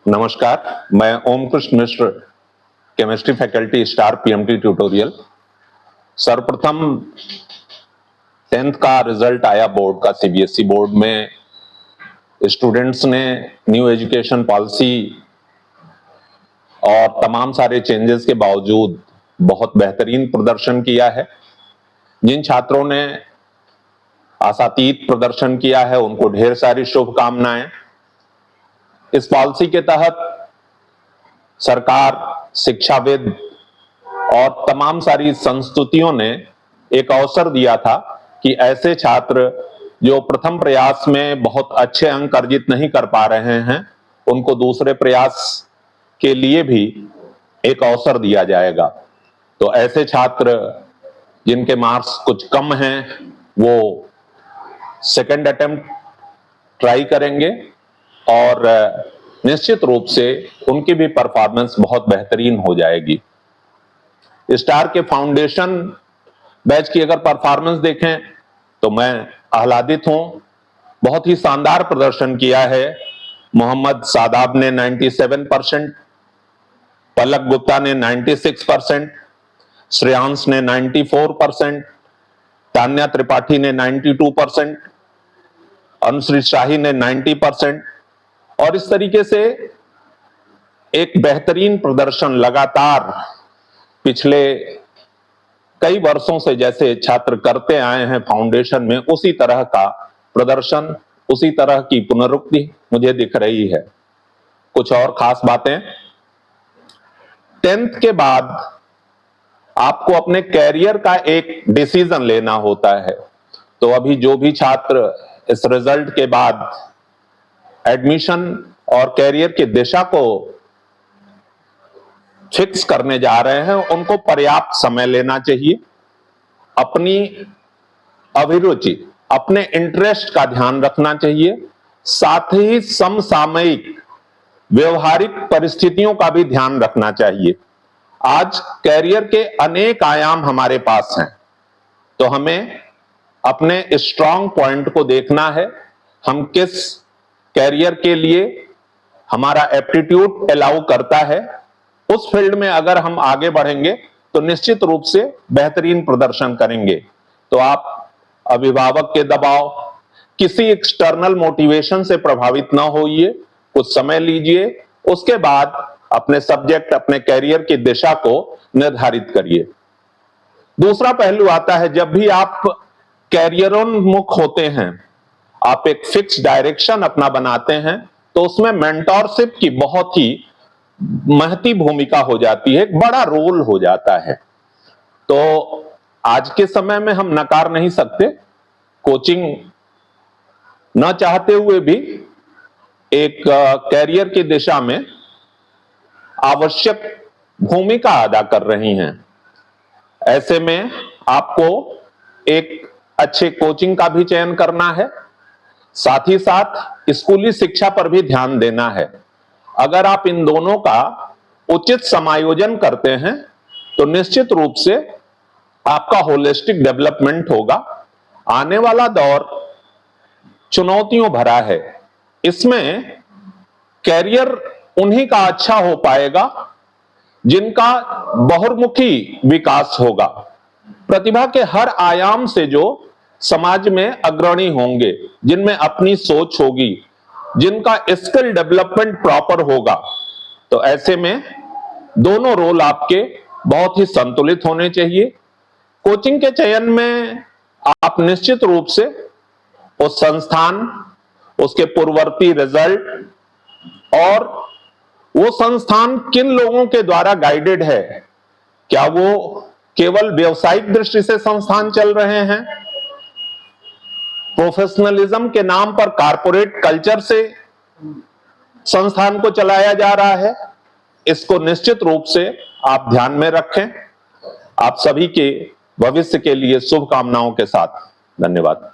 नमस्कार, मैं Om Krishna Mishra, chemistry faculty, star PMT tutorial. सर्वप्रथम 10th का रिजल्ट आया बोर्ड का, सीबीएसई बोर्ड में स्टूडेंट्स ने न्यू एजुकेशन पॉलिसी और तमाम सारे चेंजेस के बावजूद बहुत बेहतरीन प्रदर्शन किया है। जिन छात्रों ने आशातीत प्रदर्शन किया है उनको ढेर सारी शुभकामनाएं। इस पॉलिसी के तहत सरकार, शिक्षाविद और तमाम सारी संस्तुतियों ने एक अवसर दिया था कि ऐसे छात्र जो प्रथम प्रयास में बहुत अच्छे अंक अर्जित नहीं कर पा रहे हैं उनको दूसरे प्रयास के लिए भी एक अवसर दिया जाएगा। तो ऐसे छात्र जिनके मार्क्स कुछ कम हैं वो सेकंड अटेम्प्ट ट्राई करेंगे और निश्चित रूप से उनकी भी परफॉर्मेंस बहुत बेहतरीन हो जाएगी। स्टार के फाउंडेशन बैच की अगर परफॉर्मेंस देखें तो मैं आह्लादित हूं। बहुत ही शानदार प्रदर्शन किया है। मोहम्मद सादाब ने 97%, पलक गुप्ता ने 96%, श्रेयांश ने 94%, तान्या त्रिपाठी ने 92%, अनुश्री शाही ने 90%। और इस तरीके से एक बेहतरीन प्रदर्शन लगातार पिछले कई वर्षों से जैसे छात्र करते आए हैं फाउंडेशन में, उसी तरह का प्रदर्शन, उसी तरह की पुनरुक्ति मुझे दिख रही है। कुछ और खास बातें, 10th के बाद आपको अपने कैरियर का एक डिसीजन लेना होता है। तो अभी जो भी छात्र इस रिजल्ट के बाद एडमिशन और कैरियर की दिशा को फिक्स करने जा रहे हैं उनको पर्याप्त समय लेना चाहिए। अपनी अभिरुचि, अपने इंटरेस्ट का ध्यान रखना चाहिए। साथ ही समसामयिक व्यवहारिक परिस्थितियों का भी ध्यान रखना चाहिए। आज कैरियर के अनेक आयाम हमारे पास हैं, तो हमें अपने स्ट्रांग पॉइंट को देखना है। हम किस कैरियर के लिए हमारा एप्टीट्यूड अलाउ करता है, उस फील्ड में अगर हम आगे बढ़ेंगे तो निश्चित रूप से बेहतरीन प्रदर्शन करेंगे। तो आप अभिभावक के दबाव, किसी एक्सटर्नल मोटिवेशन से प्रभावित ना होइए, कुछ समय लीजिए, उसके बाद अपने सब्जेक्ट, अपने कैरियर की दिशा को निर्धारित करिए। दूसरा पहलू आता है, जब भी आप कैरियरोन्मुख होते हैं, आप एक फिक्स डायरेक्शन अपना बनाते हैं, तो उसमें मेंटोरशिप की बहुत ही महती भूमिका हो जाती है, एक बड़ा रोल हो जाता है। तो आज के समय में हम नकार नहीं सकते, कोचिंग न चाहते हुए भी एक कैरियर की दिशा में आवश्यक भूमिका अदा कर रही हैं। ऐसे में आपको एक अच्छे कोचिंग का भी चयन करना है, साथ ही साथ स्कूली शिक्षा पर भी ध्यान देना है। अगर आप इन दोनों का उचित समायोजन करते हैं तो निश्चित रूप से आपका होलिस्टिक डेवलपमेंट होगा। आने वाला दौर चुनौतियों भरा है, इसमें कैरियर उन्हीं का अच्छा हो पाएगा जिनका बहुमुखी विकास होगा, प्रतिभा के हर आयाम से जो समाज में अग्रणी होंगे, जिनमें अपनी सोच होगी, जिनका स्किल डेवलपमेंट प्रॉपर होगा। तो ऐसे में दोनों रोल आपके बहुत ही संतुलित होने चाहिए। कोचिंग के चयन में आप निश्चित रूप से उस संस्थान, उसके पूर्ववर्ती रिजल्ट और वो संस्थान किन लोगों के द्वारा गाइडेड है, क्या वो केवल व्यवसायिक दृष्टि से संस्थान चल रहे हैं, प्रोफेशनलिज्म के नाम पर कारपोरेट कल्चर से संस्थान को चलाया जा रहा है, इसको निश्चित रूप से आप ध्यान में रखें। आप सभी के भविष्य के लिए शुभकामनाओं के साथ धन्यवाद।